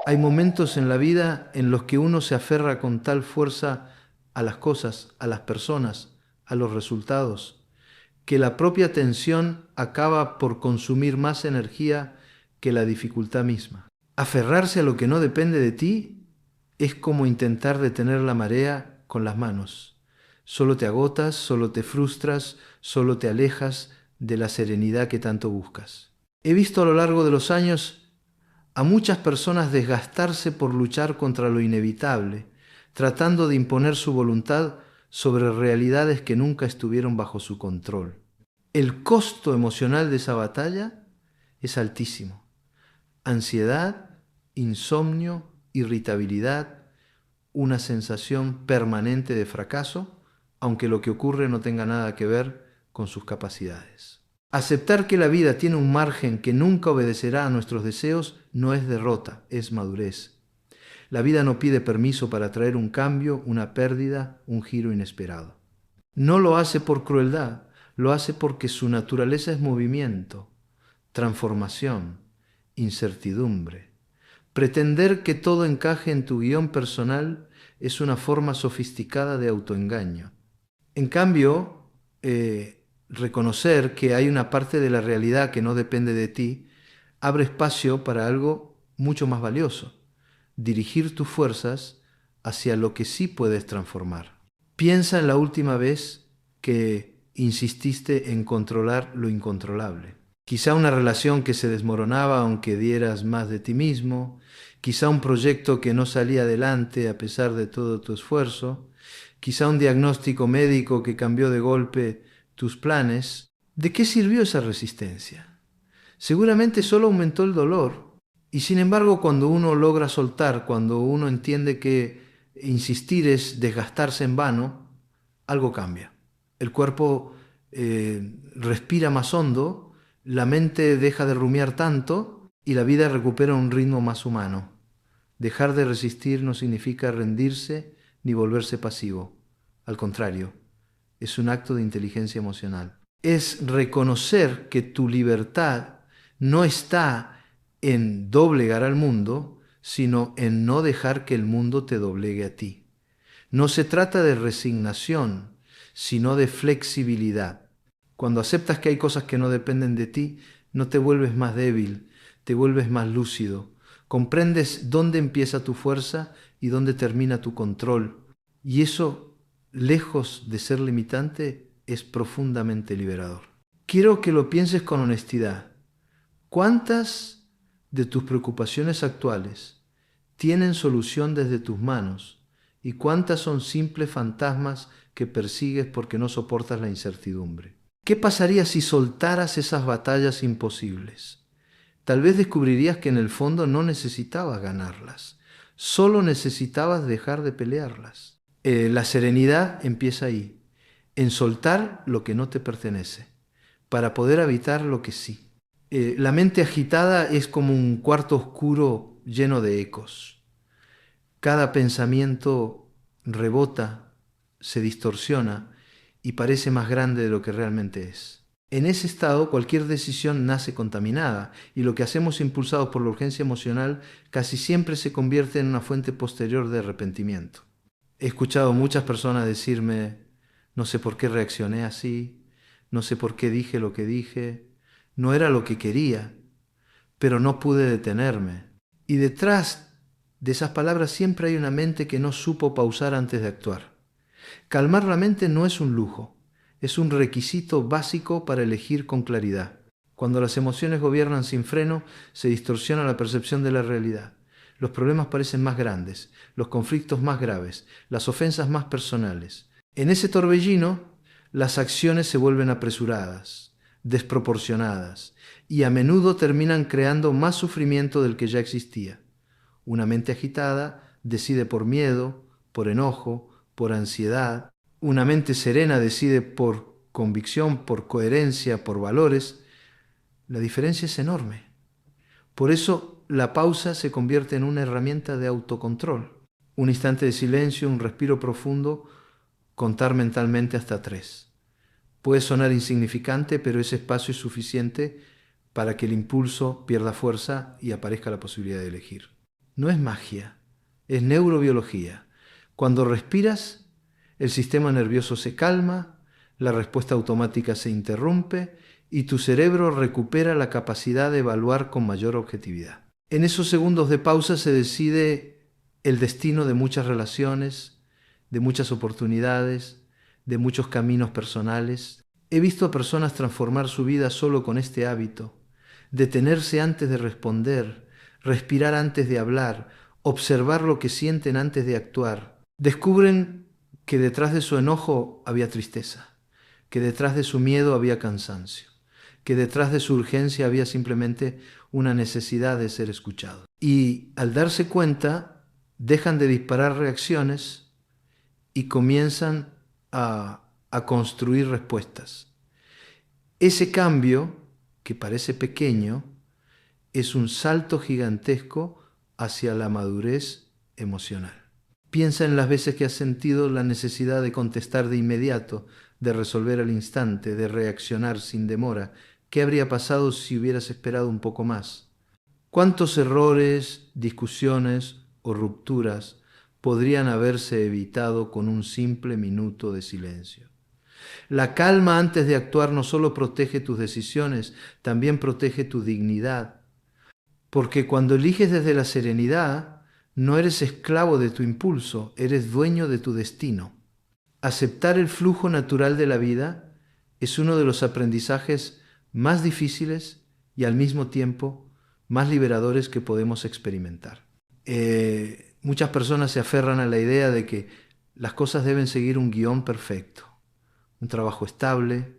Hay momentos en la vida en los que uno se aferra con tal fuerza a las cosas, a las personas, a los resultados, que la propia tensión acaba por consumir más energía que la dificultad misma. Aferrarse a lo que no depende de ti es como intentar detener la marea con las manos. Solo te agotas, solo te frustras, solo te alejas de la serenidad que tanto buscas. He visto a lo largo de los años a muchas personas desgastarse por luchar contra lo inevitable, tratando de imponer su voluntad sobre realidades que nunca estuvieron bajo su control. El costo emocional de esa batalla es altísimo. Ansiedad, insomnio, irritabilidad, una sensación permanente de fracaso, aunque lo que ocurre no tenga nada que ver con sus capacidades. Aceptar que la vida tiene un margen que nunca obedecerá a nuestros deseos no es derrota, es madurez. La vida no pide permiso para traer un cambio, una pérdida, un giro inesperado. No lo hace por crueldad, lo hace porque su naturaleza es movimiento, transformación, incertidumbre. Pretender que todo encaje en tu guión personal es una forma sofisticada de autoengaño. En cambio, reconocer que hay una parte de la realidad que no depende de ti abre espacio para algo mucho más valioso: dirigir tus fuerzas hacia lo que sí puedes transformar. Piensa en la última vez que insististe en controlar lo incontrolable. Quizá una relación que se desmoronaba aunque dieras más de ti mismo, quizá un proyecto que no salía adelante a pesar de todo tu esfuerzo, quizá un diagnóstico médico que cambió de golpe tus planes. ¿De qué sirvió esa resistencia? Seguramente solo aumentó el dolor. Y sin embargo, cuando uno logra soltar, cuando uno entiende que insistir es desgastarse en vano, algo cambia. El cuerpo respira más hondo, la mente deja de rumiar tanto y la vida recupera un ritmo más humano. Dejar de resistir no significa rendirse ni volverse pasivo. Al contrario, es un acto de inteligencia emocional. Es reconocer que tu libertad no está en doblegar al mundo, sino en no dejar que el mundo te doblegue a ti. No se trata de resignación, sino de flexibilidad. Cuando aceptas que hay cosas que no dependen de ti, no te vuelves más débil, te vuelves más lúcido. Comprendes dónde empieza tu fuerza y dónde termina tu control. Y eso, lejos de ser limitante, es profundamente liberador. Quiero que lo pienses con honestidad. ¿Cuántas de tus preocupaciones actuales tienen solución desde tus manos? ¿Y cuántas son simples fantasmas que persigues porque no soportas la incertidumbre? ¿Qué pasaría si soltaras esas batallas imposibles? Tal vez descubrirías que en el fondo no necesitabas ganarlas, solo necesitabas dejar de pelearlas. La serenidad empieza ahí, en soltar lo que no te pertenece, para poder habitar lo que sí. La mente agitada es como un cuarto oscuro lleno de ecos. Cada pensamiento rebota, se distorsiona y parece más grande de lo que realmente es. En ese estado, cualquier decisión nace contaminada y lo que hacemos impulsados por la urgencia emocional casi siempre se convierte en una fuente posterior de arrepentimiento. He escuchado muchas personas decirme: no sé por qué reaccioné así, no sé por qué dije lo que dije, no era lo que quería, pero no pude detenerme. Y detrás de esas palabras siempre hay una mente que no supo pausar antes de actuar. Calmar la mente no es un lujo, es un requisito básico para elegir con claridad. Cuando las emociones gobiernan sin freno, se distorsiona la percepción de la realidad. Los problemas parecen más grandes, los conflictos más graves, las ofensas más personales. En ese torbellino, las acciones se vuelven apresuradas, desproporcionadas, y a menudo terminan creando más sufrimiento del que ya existía. Una mente agitada decide por miedo, por enojo, por ansiedad. Una mente serena decide por convicción, por coherencia, por valores. La diferencia es enorme. Por eso la pausa se convierte en una herramienta de autocontrol. Un instante de silencio, un respiro profundo, contar mentalmente hasta 3. Puede sonar insignificante, pero ese espacio es suficiente para que el impulso pierda fuerza y aparezca la posibilidad de elegir. No es magia, es neurobiología. Cuando respiras, el sistema nervioso se calma, la respuesta automática se interrumpe y tu cerebro recupera la capacidad de evaluar con mayor objetividad. En esos segundos de pausa se decide el destino de muchas relaciones, de muchas oportunidades, de muchos caminos personales. He visto a personas transformar su vida solo con este hábito: detenerse antes de responder, respirar antes de hablar, observar lo que sienten antes de actuar. Descubren que detrás de su enojo había tristeza, que detrás de su miedo había cansancio, que detrás de su urgencia había simplemente una necesidad de ser escuchado. Y al darse cuenta, dejan de disparar reacciones y comienzan a construir respuestas. Ese cambio, que parece pequeño, es un salto gigantesco hacia la madurez emocional. Piensa en las veces que has sentido la necesidad de contestar de inmediato, de resolver al instante, de reaccionar sin demora. ¿Qué habría pasado si hubieras esperado un poco más? ¿Cuántos errores, discusiones o rupturas podrían haberse evitado con un simple minuto de silencio? La calma antes de actuar no solo protege tus decisiones, también protege tu dignidad. Porque cuando eliges desde la serenidad, no eres esclavo de tu impulso, eres dueño de tu destino. Aceptar el flujo natural de la vida es uno de los aprendizajes más difíciles y al mismo tiempo más liberadores que podemos experimentar. Muchas personas se aferran a la idea de que las cosas deben seguir un guión perfecto: un trabajo estable,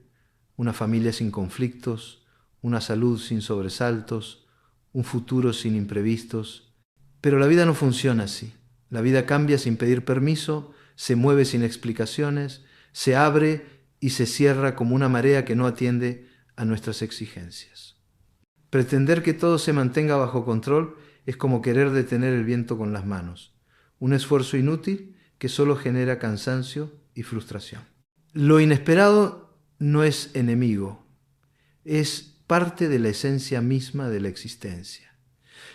una familia sin conflictos, una salud sin sobresaltos, un futuro sin imprevistos. Pero la vida no funciona así. La vida cambia sin pedir permiso, se mueve sin explicaciones, se abre y se cierra como una marea que no atiende a nuestras exigencias. Pretender que todo se mantenga bajo control es como querer detener el viento con las manos, un esfuerzo inútil que solo genera cansancio y frustración. Lo inesperado no es enemigo, es parte de la esencia misma de la existencia.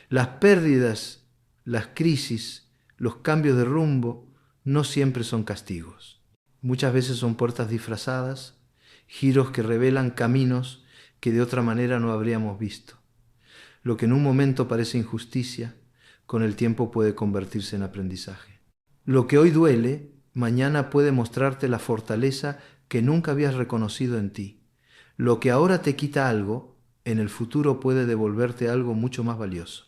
Las pérdidas, las crisis, los cambios de rumbo no siempre son castigos. Muchas veces son puertas disfrazadas, giros que revelan caminos que de otra manera no habríamos visto. Lo que en un momento parece injusticia, con el tiempo puede convertirse en aprendizaje. Lo que hoy duele, mañana puede mostrarte la fortaleza que nunca habías reconocido en ti. Lo que ahora te quita algo, en el futuro puede devolverte algo mucho más valioso.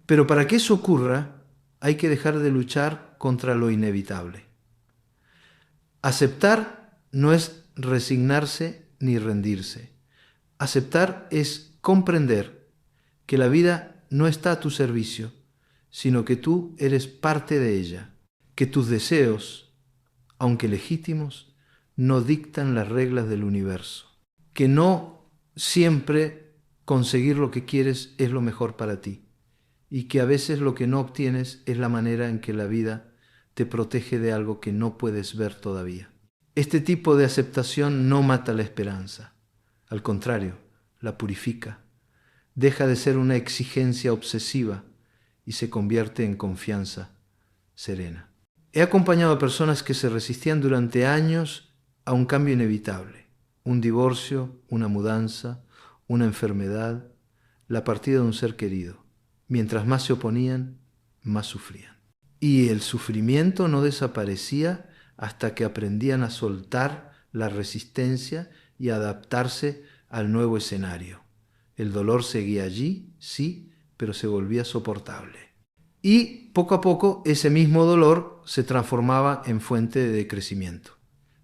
Pero para que eso ocurra, hay que dejar de luchar contra lo inevitable. Aceptar no es resignarse ni rendirse. Aceptar es comprender que la vida no está a tu servicio, sino que tú eres parte de ella, que tus deseos, aunque legítimos, no dictan las reglas del universo, que no siempre conseguir lo que quieres es lo mejor para ti, y que a veces lo que no obtienes es la manera en que la vida te protege de algo que no puedes ver todavía. Este tipo de aceptación no mata la esperanza, al contrario, la purifica. Deja de ser una exigencia obsesiva y se convierte en confianza serena. He acompañado a personas que se resistían durante años a un cambio inevitable: un divorcio, una mudanza, una enfermedad, la partida de un ser querido. Mientras más se oponían, más sufrían. Y el sufrimiento no desaparecía hasta que aprendían a soltar la resistencia y adaptarse al nuevo escenario. El dolor seguía allí, sí, pero se volvía soportable. Y poco a poco ese mismo dolor se transformaba en fuente de crecimiento.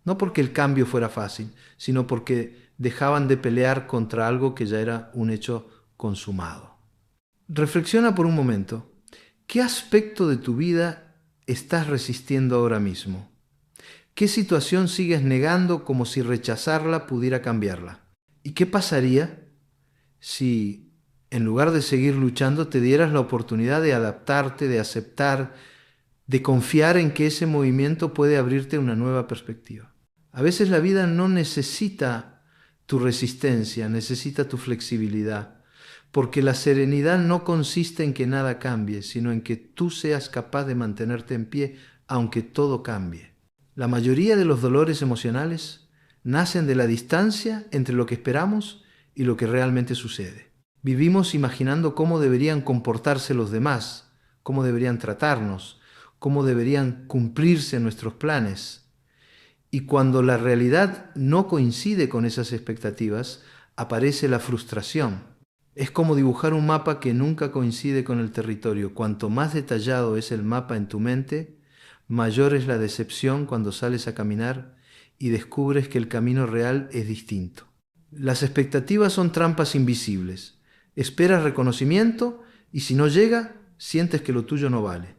No porque el cambio fuera fácil, sino porque dejaban de pelear contra algo que ya era un hecho consumado. Reflexiona por un momento. ¿Qué aspecto de tu vida estás resistiendo ahora mismo? ¿Qué situación sigues negando como si rechazarla pudiera cambiarla? ¿Y qué pasaría si, en lugar de seguir luchando, te dieras la oportunidad de adaptarte, de aceptar, de confiar en que ese movimiento puede abrirte una nueva perspectiva? A veces la vida no necesita tu resistencia, necesita tu flexibilidad, porque la serenidad no consiste en que nada cambie, sino en que tú seas capaz de mantenerte en pie aunque todo cambie. La mayoría de los dolores emocionales nacen de la distancia entre lo que esperamos y lo que realmente sucede. Vivimos imaginando cómo deberían comportarse los demás, cómo deberían tratarnos, cómo deberían cumplirse nuestros planes. Y cuando la realidad no coincide con esas expectativas, aparece la frustración. Es como dibujar un mapa que nunca coincide con el territorio. Cuanto más detallado es el mapa en tu mente, mayor es la decepción cuando sales a caminar y descubres que el camino real es distinto. Las expectativas son trampas invisibles. Esperas reconocimiento y si no llega, sientes que lo tuyo no vale.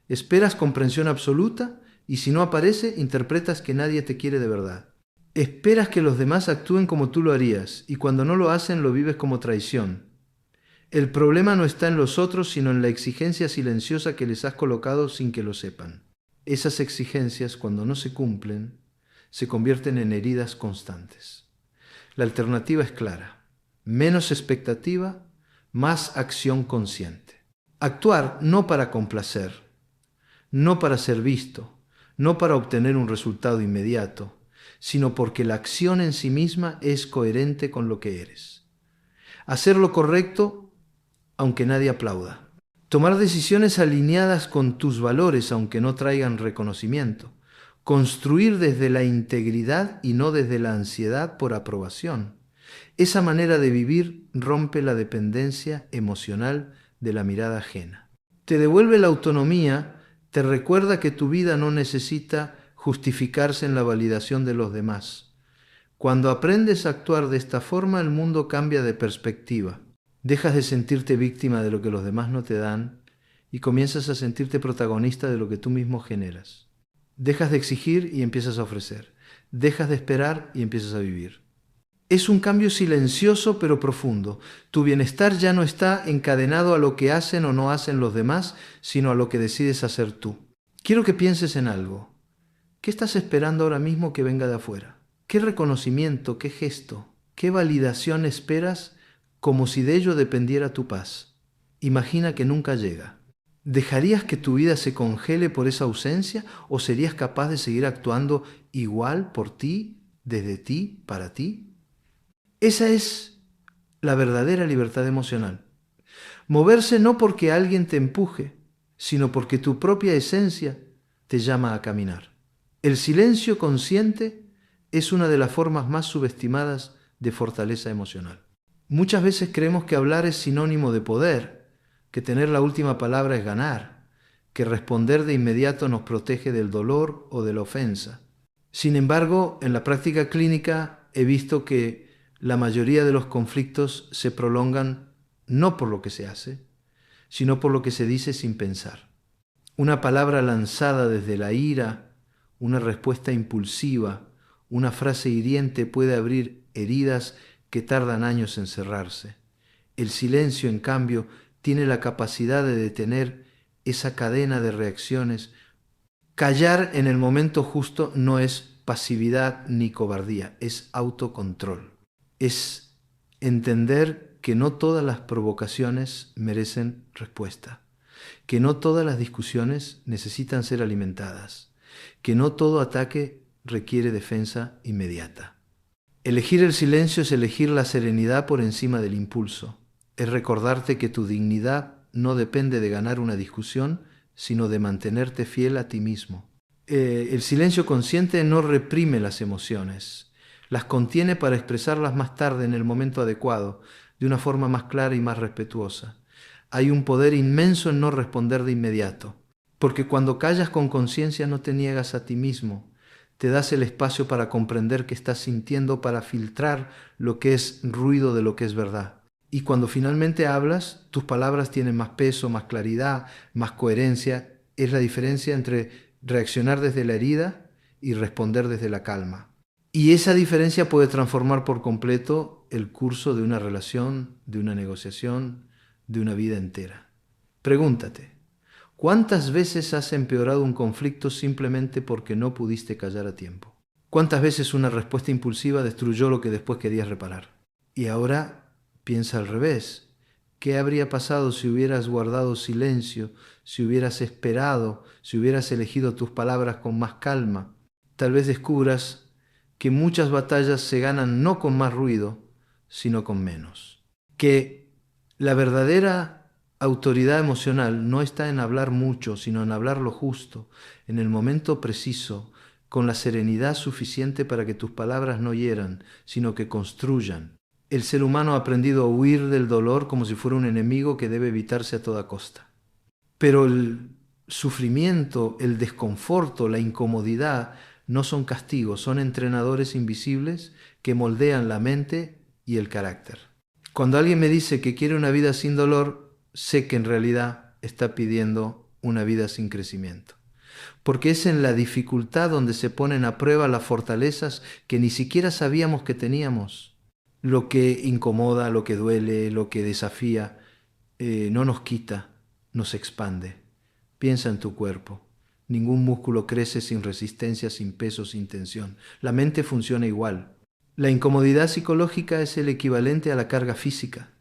Esperas comprensión absoluta y si no aparece, interpretas que nadie te quiere de verdad. Esperas que los demás actúen como tú lo harías y cuando no lo hacen lo vives como traición. El problema no está en los otros, sino en la exigencia silenciosa que les has colocado sin que lo sepan. Esas exigencias, cuando no se cumplen, se convierten en heridas constantes. La alternativa es clara. Menos expectativa, más acción consciente. Actuar no para complacer, no para ser visto, no para obtener un resultado inmediato, sino porque la acción en sí misma es coherente con lo que eres. Hacer lo correcto aunque nadie aplauda. Tomar decisiones alineadas con tus valores aunque no traigan reconocimiento. Construir desde la integridad y no desde la ansiedad por aprobación. Esa manera de vivir rompe la dependencia emocional de la mirada ajena. Te devuelve la autonomía, te recuerda que tu vida no necesita justificarse en la validación de los demás. Cuando aprendes a actuar de esta forma, el mundo cambia de perspectiva. Dejas de sentirte víctima de lo que los demás no te dan y comienzas a sentirte protagonista de lo que tú mismo generas. Dejas de exigir y empiezas a ofrecer. Dejas de esperar y empiezas a vivir. Es un cambio silencioso pero profundo. Tu bienestar ya no está encadenado a lo que hacen o no hacen los demás, sino a lo que decides hacer tú. Quiero que pienses en algo. ¿Qué estás esperando ahora mismo que venga de afuera? ¿Qué reconocimiento, qué gesto, qué validación esperas como si de ello dependiera tu paz? Imagina que nunca llega. ¿Dejarías que tu vida se congele por esa ausencia o serías capaz de seguir actuando igual por ti, desde ti, para ti? Esa es la verdadera libertad emocional. Moverse no porque alguien te empuje, sino porque tu propia esencia te llama a caminar. El silencio consciente es una de las formas más subestimadas de fortaleza emocional. Muchas veces creemos que hablar es sinónimo de poder, que tener la última palabra es ganar, que responder de inmediato nos protege del dolor o de la ofensa. Sin embargo, en la práctica clínica he visto que la mayoría de los conflictos se prolongan no por lo que se hace, sino por lo que se dice sin pensar. Una palabra lanzada desde la ira, una respuesta impulsiva, una frase hiriente puede abrir heridas que tardan años en cerrarse. El silencio, en cambio, tiene la capacidad de detener esa cadena de reacciones. Callar en el momento justo no es pasividad ni cobardía, es autocontrol. Es entender que no todas las provocaciones merecen respuesta, que no todas las discusiones necesitan ser alimentadas, que no todo ataque requiere defensa inmediata. Elegir el silencio es elegir la serenidad por encima del impulso. Es recordarte que tu dignidad no depende de ganar una discusión, sino de mantenerte fiel a ti mismo. El silencio consciente no reprime las emociones, las contiene para expresarlas más tarde en el momento adecuado, de una forma más clara y más respetuosa. Hay un poder inmenso en no responder de inmediato, porque cuando callas con conciencia no te niegas a ti mismo, te das el espacio para comprender qué estás sintiendo, para filtrar lo que es ruido de lo que es verdad. Y cuando finalmente hablas, tus palabras tienen más peso, más claridad, más coherencia. Es la diferencia entre reaccionar desde la herida y responder desde la calma. Y esa diferencia puede transformar por completo el curso de una relación, de una negociación, de una vida entera. Pregúntate, ¿cuántas veces has empeorado un conflicto simplemente porque no pudiste callar a tiempo? ¿Cuántas veces una respuesta impulsiva destruyó lo que después querías reparar? Y ahora piensa al revés. ¿Qué habría pasado si hubieras guardado silencio, si hubieras esperado, si hubieras elegido tus palabras con más calma? Tal vez descubras que muchas batallas se ganan no con más ruido, sino con menos. Que la verdadera autoridad emocional no está en hablar mucho, sino en hablar lo justo, en el momento preciso, con la serenidad suficiente para que tus palabras no hieran, sino que construyan. El ser humano ha aprendido a huir del dolor como si fuera un enemigo que debe evitarse a toda costa. Pero el sufrimiento, el desconforto, la incomodidad no son castigos, son entrenadores invisibles que moldean la mente y el carácter. Cuando alguien me dice que quiere una vida sin dolor, sé que en realidad está pidiendo una vida sin crecimiento. Porque es en la dificultad donde se ponen a prueba las fortalezas que ni siquiera sabíamos que teníamos. Lo que incomoda, lo que duele, lo que desafía, no nos quita, nos expande. Piensa en tu cuerpo. Ningún músculo crece sin resistencia, sin peso, sin tensión. La mente funciona igual. La incomodidad psicológica es el equivalente a la carga física.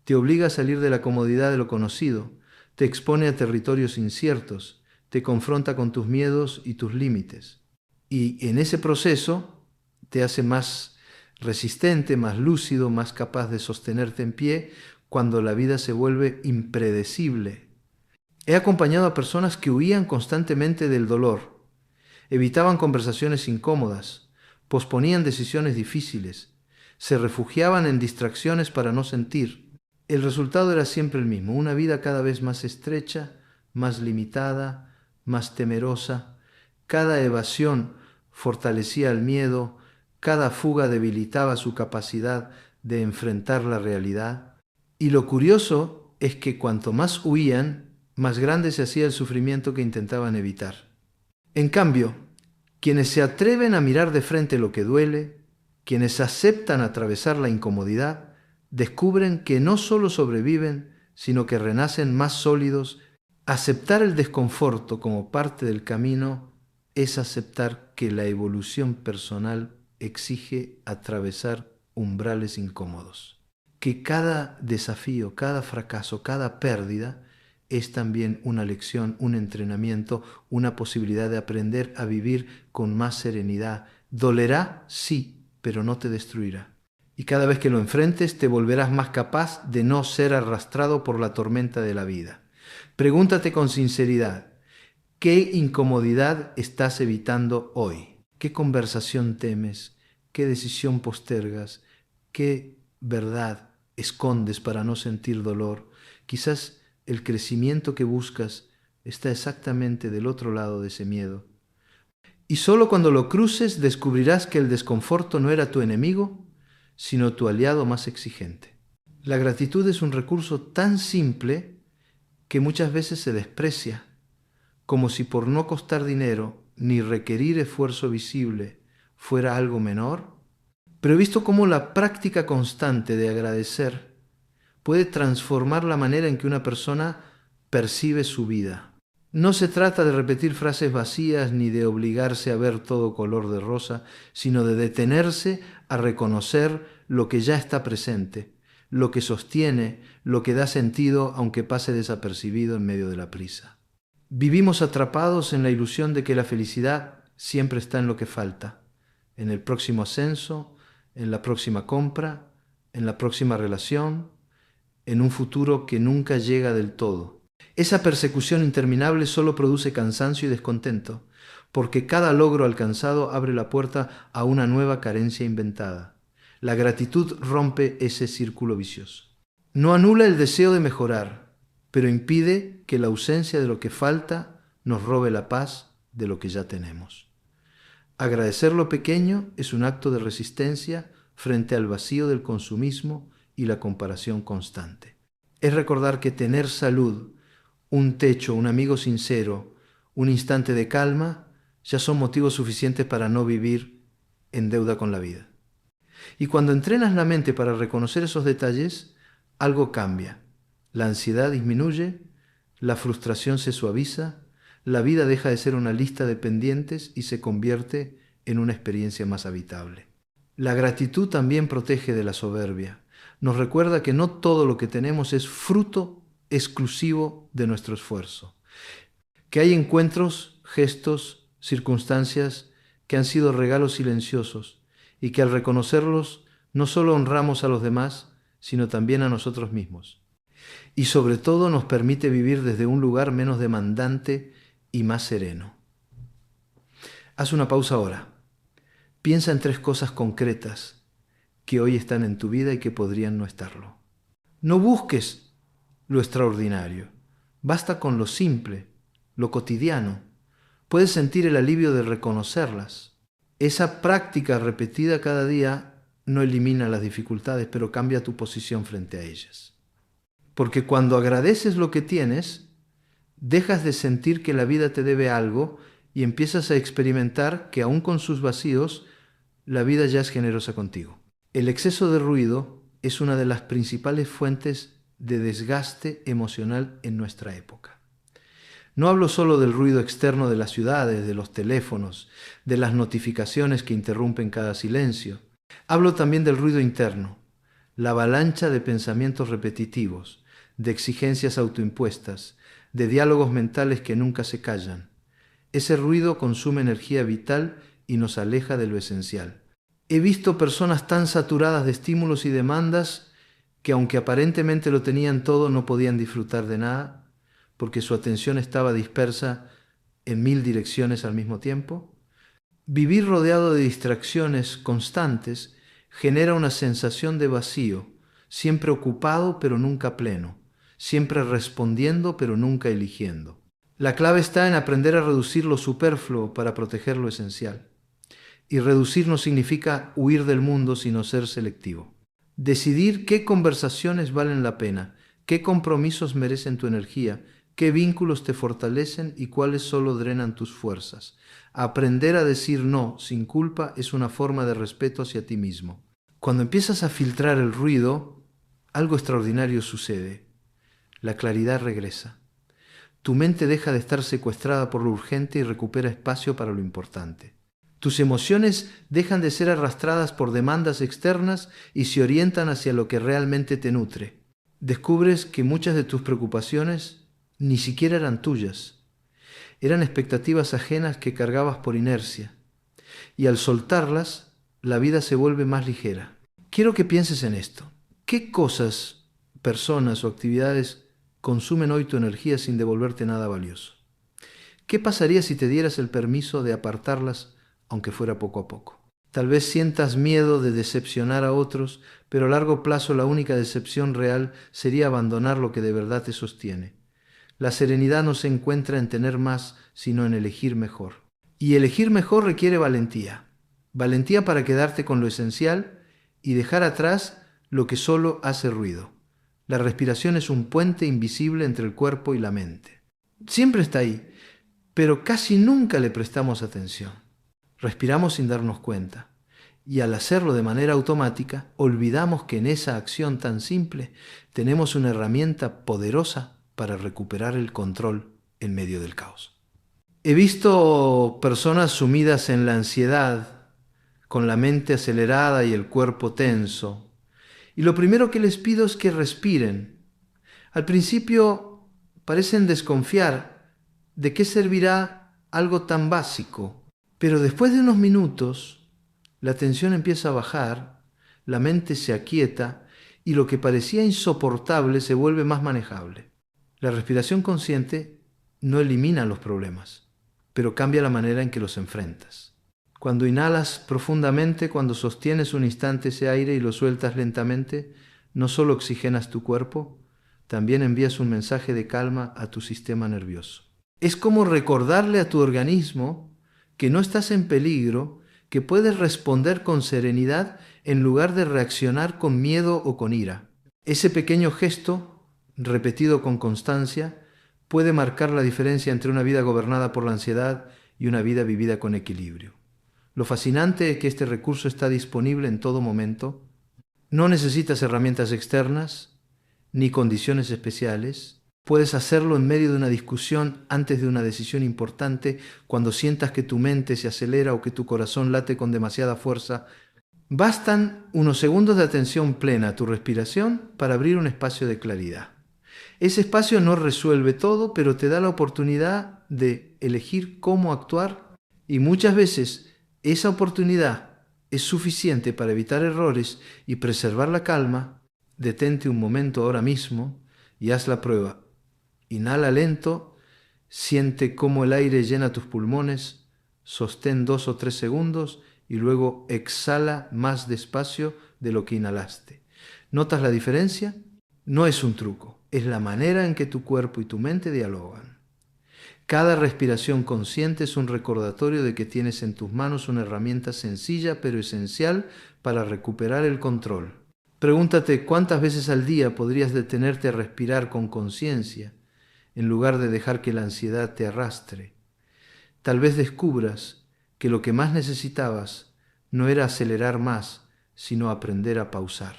Te obliga a salir de la comodidad de lo conocido, te expone a territorios inciertos, te confronta con tus miedos y tus límites. Y en ese proceso te hace más resistente, más lúcido, más capaz de sostenerte en pie cuando la vida se vuelve impredecible. He acompañado a personas que huían constantemente del dolor, evitaban conversaciones incómodas, posponían decisiones difíciles, se refugiaban en distracciones para no sentir. El resultado era siempre el mismo, una vida cada vez más estrecha, más limitada, más temerosa. Cada evasión fortalecía el miedo, cada fuga debilitaba su capacidad de enfrentar la realidad. Y lo curioso es que cuanto más huían, más grande se hacía el sufrimiento que intentaban evitar. En cambio, quienes se atreven a mirar de frente lo que duele, quienes aceptan atravesar la incomodidad, descubren que no solo sobreviven, sino que renacen más sólidos. Aceptar el desconforto como parte del camino es aceptar que la evolución personal exige atravesar umbrales incómodos. Que cada desafío, cada fracaso, cada pérdida es también una lección, un entrenamiento, una posibilidad de aprender a vivir con más serenidad. Dolerá, sí, pero no te destruirá. Y cada vez que lo enfrentes te volverás más capaz de no ser arrastrado por la tormenta de la vida. Pregúntate con sinceridad, ¿qué incomodidad estás evitando hoy? ¿Qué conversación temes? ¿Qué decisión postergas? ¿Qué verdad escondes para no sentir dolor? Quizás el crecimiento que buscas está exactamente del otro lado de ese miedo. Y solo cuando lo cruces descubrirás que el desconforto no era tu enemigo, sino tu aliado más exigente. La gratitud es un recurso tan simple que muchas veces se desprecia, como si por no costar dinero ni requerir esfuerzo visible fuera algo menor. Pero he visto cómo la práctica constante de agradecer puede transformar la manera en que una persona percibe su vida. No se trata de repetir frases vacías ni de obligarse a ver todo color de rosa, sino de detenerse a reconocer lo que ya está presente, lo que sostiene, lo que da sentido aunque pase desapercibido en medio de la prisa. Vivimos atrapados en la ilusión de que la felicidad siempre está en lo que falta, en el próximo ascenso, en la próxima compra, en la próxima relación, en un futuro que nunca llega del todo. Esa persecución interminable solo produce cansancio y descontento, porque cada logro alcanzado abre la puerta a una nueva carencia inventada. La gratitud rompe ese círculo vicioso. No anula el deseo de mejorar, pero impide que la ausencia de lo que falta nos robe la paz de lo que ya tenemos. Agradecer lo pequeño es un acto de resistencia frente al vacío del consumismo y la comparación constante. Es recordar que tener salud, un techo, un amigo sincero, un instante de calma, ya son motivos suficientes para no vivir en deuda con la vida. Y cuando entrenas la mente para reconocer esos detalles, algo cambia. La ansiedad disminuye, la frustración se suaviza, la vida deja de ser una lista de pendientes y se convierte en una experiencia más habitable. La gratitud también protege de la soberbia. Nos recuerda que no todo lo que tenemos es fruto exclusivo de nuestro esfuerzo, que hay encuentros, gestos, circunstancias que han sido regalos silenciosos y que al reconocerlos no solo honramos a los demás, sino también a nosotros mismos. Y sobre todo nos permite vivir desde un lugar menos demandante y más sereno. Haz una pausa ahora. Piensa en 3 cosas concretas que hoy están en tu vida y que podrían no estarlo. No busques lo extraordinario. Basta con lo simple, lo cotidiano. Puedes sentir el alivio de reconocerlas. Esa práctica repetida cada día no elimina las dificultades, pero cambia tu posición frente a ellas. Porque cuando agradeces lo que tienes, dejas de sentir que la vida te debe algo y empiezas a experimentar que aún con sus vacíos, la vida ya es generosa contigo. El exceso de ruido es una de las principales fuentes de desgaste emocional en nuestra época. No hablo solo del ruido externo de las ciudades, de los teléfonos, de las notificaciones que interrumpen cada silencio. Hablo también del ruido interno, la avalancha de pensamientos repetitivos, de exigencias autoimpuestas, de diálogos mentales que nunca se callan. Ese ruido consume energía vital y nos aleja de lo esencial. He visto personas tan saturadas de estímulos y demandas que aunque aparentemente lo tenían todo, no podían disfrutar de nada porque su atención estaba dispersa en 1000 direcciones al mismo tiempo. Vivir rodeado de distracciones constantes genera una sensación de vacío, siempre ocupado pero nunca pleno, siempre respondiendo pero nunca eligiendo. La clave está en aprender a reducir lo superfluo para proteger lo esencial. Y reducir no significa huir del mundo, sino ser selectivo. Decidir qué conversaciones valen la pena, qué compromisos merecen tu energía, qué vínculos te fortalecen y cuáles solo drenan tus fuerzas. Aprender a decir no sin culpa es una forma de respeto hacia ti mismo. Cuando empiezas a filtrar el ruido, algo extraordinario sucede. La claridad regresa. Tu mente deja de estar secuestrada por lo urgente y recupera espacio para lo importante. Tus emociones dejan de ser arrastradas por demandas externas y se orientan hacia lo que realmente te nutre. Descubres que muchas de tus preocupaciones ni siquiera eran tuyas. Eran expectativas ajenas que cargabas por inercia. Y al soltarlas, la vida se vuelve más ligera. Quiero que pienses en esto. ¿Qué cosas, personas o actividades consumen hoy tu energía sin devolverte nada valioso? ¿Qué pasaría si te dieras el permiso de apartarlas, aunque fuera poco a poco? Tal vez sientas miedo de decepcionar a otros, pero a largo plazo la única decepción real sería abandonar lo que de verdad te sostiene. La serenidad no se encuentra en tener más, sino en elegir mejor. Y elegir mejor requiere valentía. Valentía para quedarte con lo esencial y dejar atrás lo que solo hace ruido. La respiración es un puente invisible entre el cuerpo y la mente. Siempre está ahí, pero casi nunca le prestamos atención. Respiramos sin darnos cuenta. Y al hacerlo de manera automática, olvidamos que en esa acción tan simple tenemos una herramienta poderosa para recuperar el control en medio del caos. He visto personas sumidas en la ansiedad, con la mente acelerada y el cuerpo tenso. Y lo primero que les pido es que respiren. Al principio parecen desconfiar de qué servirá algo tan básico, pero después de unos minutos la tensión empieza a bajar, la mente se aquieta y lo que parecía insoportable se vuelve más manejable. La respiración consciente no elimina los problemas, pero cambia la manera en que los enfrentas. Cuando inhalas profundamente, cuando sostienes un instante ese aire y lo sueltas lentamente, no solo oxigenas tu cuerpo, también envías un mensaje de calma a tu sistema nervioso. Es como recordarle a tu organismo que no estás en peligro, que puedes responder con serenidad en lugar de reaccionar con miedo o con ira. Ese pequeño gesto, repetido con constancia, puede marcar la diferencia entre una vida gobernada por la ansiedad y una vida vivida con equilibrio. Lo fascinante es que este recurso está disponible en todo momento. No necesitas herramientas externas ni condiciones especiales. Puedes hacerlo en medio de una discusión, antes de una decisión importante, cuando sientas que tu mente se acelera o que tu corazón late con demasiada fuerza. Bastan unos segundos de atención plena a tu respiración para abrir un espacio de claridad. Ese espacio no resuelve todo, pero te da la oportunidad de elegir cómo actuar, y muchas veces esa oportunidad es suficiente para evitar errores y preservar la calma. Detente un momento ahora mismo y haz la prueba. Inhala lento, siente cómo el aire llena tus pulmones, sostén 2 o 3 segundos y luego exhala más despacio de lo que inhalaste. ¿Notas la diferencia? No es un truco, es la manera en que tu cuerpo y tu mente dialogan. Cada respiración consciente es un recordatorio de que tienes en tus manos una herramienta sencilla pero esencial para recuperar el control. Pregúntate cuántas veces al día podrías detenerte a respirar con conciencia en lugar de dejar que la ansiedad te arrastre. Tal vez descubras que lo que más necesitabas no era acelerar más, sino aprender a pausar.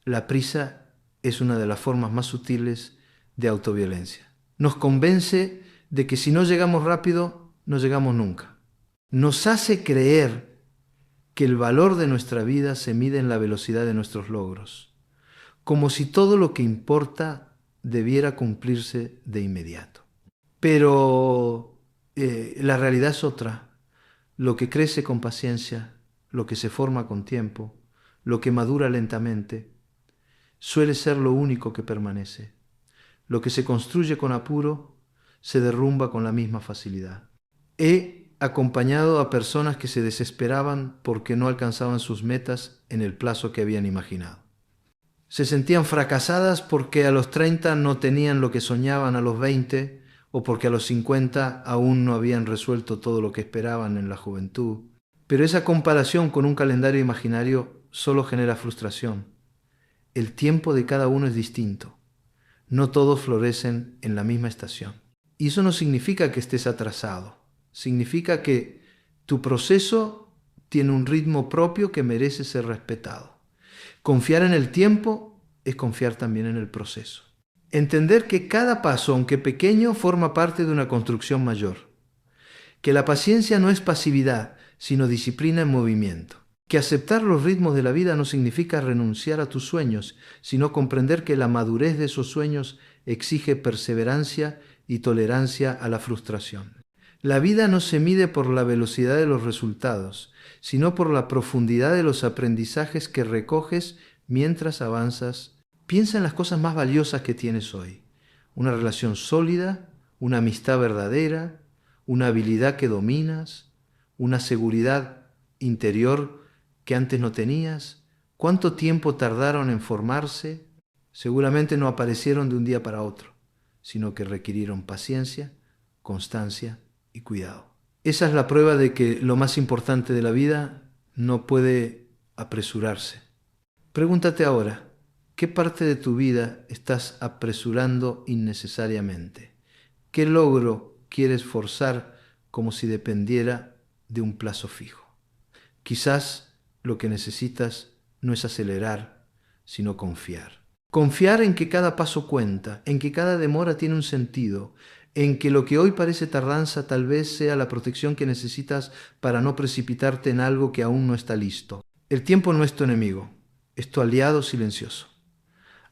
La prisa es una de las formas más sutiles de autoviolencia. Nos convence de que si no llegamos rápido, no llegamos nunca. Nos hace creer que el valor de nuestra vida se mide en la velocidad de nuestros logros, como si todo lo que importa debiera cumplirse de inmediato. Pero la realidad es otra. Lo que crece con paciencia, lo que se forma con tiempo, lo que madura lentamente, suele ser lo único que permanece. Lo que se construye con apuro se derrumba con la misma facilidad. He acompañado a personas que se desesperaban porque no alcanzaban sus metas en el plazo que habían imaginado. Se sentían fracasadas porque a los 30 no tenían lo que soñaban a los 20, o porque a los 50 aún no habían resuelto todo lo que esperaban en la juventud. Pero esa comparación con un calendario imaginario solo genera frustración. El tiempo de cada uno es distinto. No todos florecen en la misma estación. Y eso no significa que estés atrasado. Significa que tu proceso tiene un ritmo propio que merece ser respetado. Confiar en el tiempo es confiar también en el proceso. Entender que cada paso, aunque pequeño, forma parte de una construcción mayor. Que la paciencia no es pasividad, sino disciplina en movimiento. Que aceptar los ritmos de la vida no significa renunciar a tus sueños, sino comprender que la madurez de esos sueños exige perseverancia y tolerancia a la frustración. La vida no se mide por la velocidad de los resultados, sino por la profundidad de los aprendizajes que recoges mientras avanzas. Piensa en las cosas más valiosas que tienes hoy. Una relación sólida, una amistad verdadera, una habilidad que dominas, una seguridad interior que antes no tenías. ¿Cuánto tiempo tardaron en formarse? Seguramente no aparecieron de un día para otro, sino que requirieron paciencia, constancia y cuidado. Esa es la prueba de que lo más importante de la vida no puede apresurarse. Pregúntate ahora, ¿qué parte de tu vida estás apresurando innecesariamente? ¿Qué logro quieres forzar como si dependiera de un plazo fijo? Quizás lo que necesitas no es acelerar, sino confiar. Confiar en que cada paso cuenta, en que cada demora tiene un sentido, en que lo que hoy parece tardanza tal vez sea la protección que necesitas para no precipitarte en algo que aún no está listo. El tiempo no es tu enemigo, es tu aliado silencioso.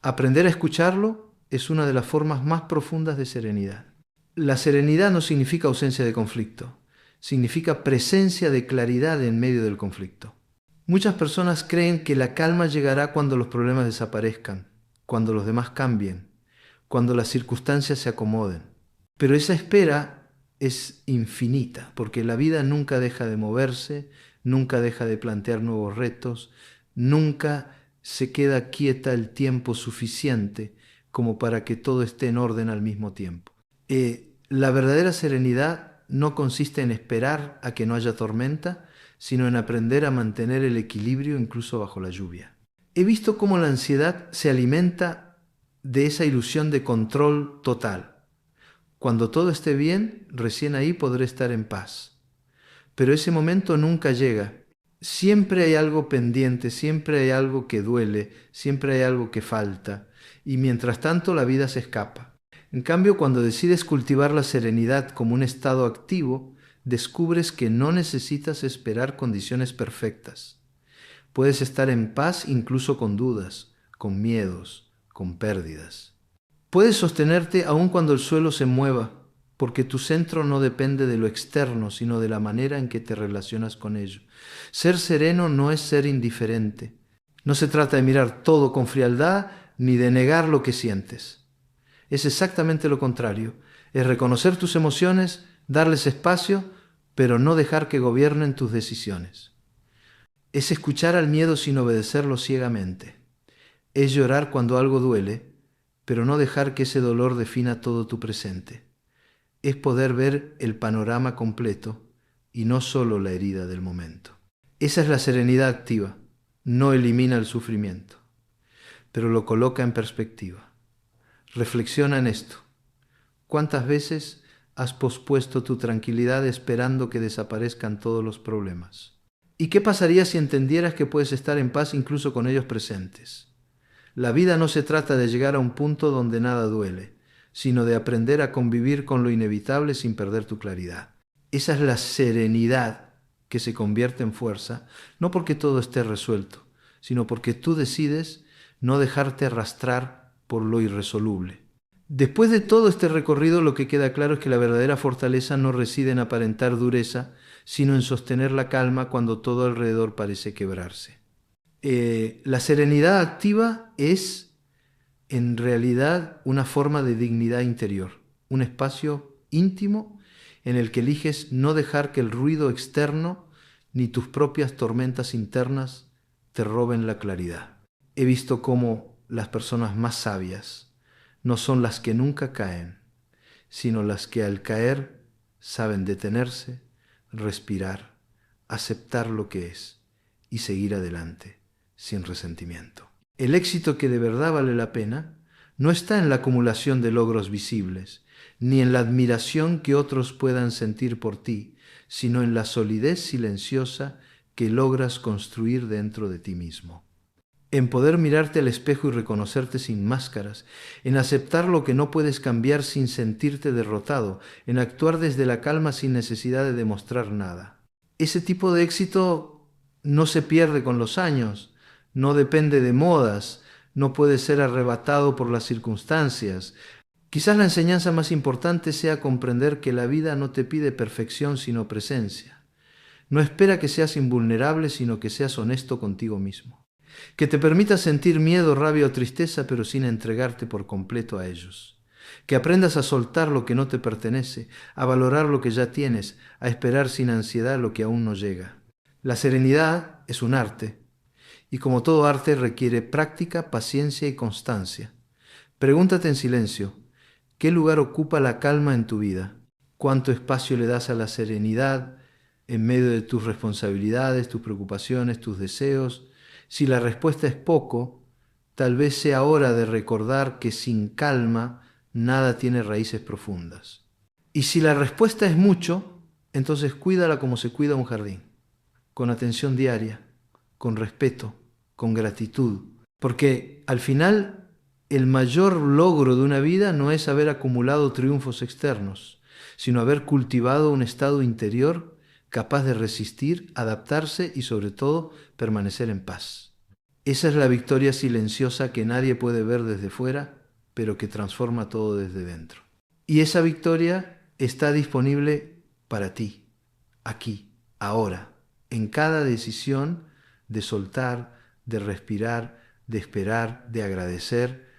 Aprender a escucharlo es una de las formas más profundas de serenidad. La serenidad no significa ausencia de conflicto, significa presencia de claridad en medio del conflicto. Muchas personas creen que la calma llegará cuando los problemas desaparezcan, cuando los demás cambien, cuando las circunstancias se acomoden. Pero esa espera es infinita, porque la vida nunca deja de moverse, nunca deja de plantear nuevos retos, nunca se queda quieta el tiempo suficiente como para que todo esté en orden al mismo tiempo. La verdadera serenidad no consiste en esperar a que no haya tormenta, sino en aprender a mantener el equilibrio incluso bajo la lluvia. He visto cómo la ansiedad se alimenta de esa ilusión de control total. Cuando todo esté bien, recién ahí podré estar en paz. Pero ese momento nunca llega. Siempre hay algo pendiente, siempre hay algo que duele, siempre hay algo que falta. Y mientras tanto la vida se escapa. En cambio, cuando decides cultivar la serenidad como un estado activo, descubres que no necesitas esperar condiciones perfectas. Puedes estar en paz incluso con dudas, con miedos, con pérdidas. Puedes sostenerte aun cuando el suelo se mueva, porque tu centro no depende de lo externo, sino de la manera en que te relacionas con ello. Ser sereno no es ser indiferente. No se trata de mirar todo con frialdad ni de negar lo que sientes. Es exactamente lo contrario. Es reconocer tus emociones, darles espacio, pero no dejar que gobiernen tus decisiones. Es escuchar al miedo sin obedecerlo ciegamente. Es llorar cuando algo duele, pero no dejar que ese dolor defina todo tu presente. Es poder ver el panorama completo y no solo la herida del momento. Esa es la serenidad activa. No elimina el sufrimiento, pero lo coloca en perspectiva. Reflexiona en esto. ¿Cuántas veces has pospuesto tu tranquilidad esperando que desaparezcan todos los problemas? ¿Y qué pasaría si entendieras que puedes estar en paz incluso con ellos presentes? La vida no se trata de llegar a un punto donde nada duele, sino de aprender a convivir con lo inevitable sin perder tu claridad. Esa es la serenidad que se convierte en fuerza, no porque todo esté resuelto, sino porque tú decides no dejarte arrastrar por lo irresoluble. Después de todo este recorrido, lo que queda claro es que la verdadera fortaleza no reside en aparentar dureza, sino en sostener la calma cuando todo alrededor parece quebrarse. La serenidad activa es, en realidad, una forma de dignidad interior, un espacio íntimo en el que eliges no dejar que el ruido externo ni tus propias tormentas internas te roben la claridad. He visto cómo las personas más sabias no son las que nunca caen, sino las que al caer saben detenerse, respirar, aceptar lo que es y seguir adelante sin resentimiento. El éxito que de verdad vale la pena no está en la acumulación de logros visibles, ni en la admiración que otros puedan sentir por ti, sino en la solidez silenciosa que logras construir dentro de ti mismo. En poder mirarte al espejo y reconocerte sin máscaras, en aceptar lo que no puedes cambiar sin sentirte derrotado, en actuar desde la calma sin necesidad de demostrar nada. Ese tipo de éxito no se pierde con los años, no depende de modas, no puede ser arrebatado por las circunstancias. Quizás la enseñanza más importante sea comprender que la vida no te pide perfección sino presencia. No espera que seas invulnerable sino que seas honesto contigo mismo. Que te permitas sentir miedo, rabia o tristeza, pero sin entregarte por completo a ellos. Que aprendas a soltar lo que no te pertenece, a valorar lo que ya tienes, a esperar sin ansiedad lo que aún no llega. La serenidad es un arte, y como todo arte requiere práctica, paciencia y constancia. Pregúntate en silencio, ¿qué lugar ocupa la calma en tu vida? ¿Cuánto espacio le das a la serenidad en medio de tus responsabilidades, tus preocupaciones, tus deseos? Si la respuesta es poco, tal vez sea hora de recordar que sin calma nada tiene raíces profundas. Y si la respuesta es mucho, entonces cuídala como se cuida un jardín, con atención diaria, con respeto, con gratitud. Porque al final el mayor logro de una vida no es haber acumulado triunfos externos, sino haber cultivado un estado interior capaz de resistir, adaptarse y sobre todo permanecer en paz. Esa es la victoria silenciosa que nadie puede ver desde fuera, pero que transforma todo desde dentro. Y esa victoria está disponible para ti, aquí, ahora, en cada decisión de soltar, de respirar, de esperar, de agradecer,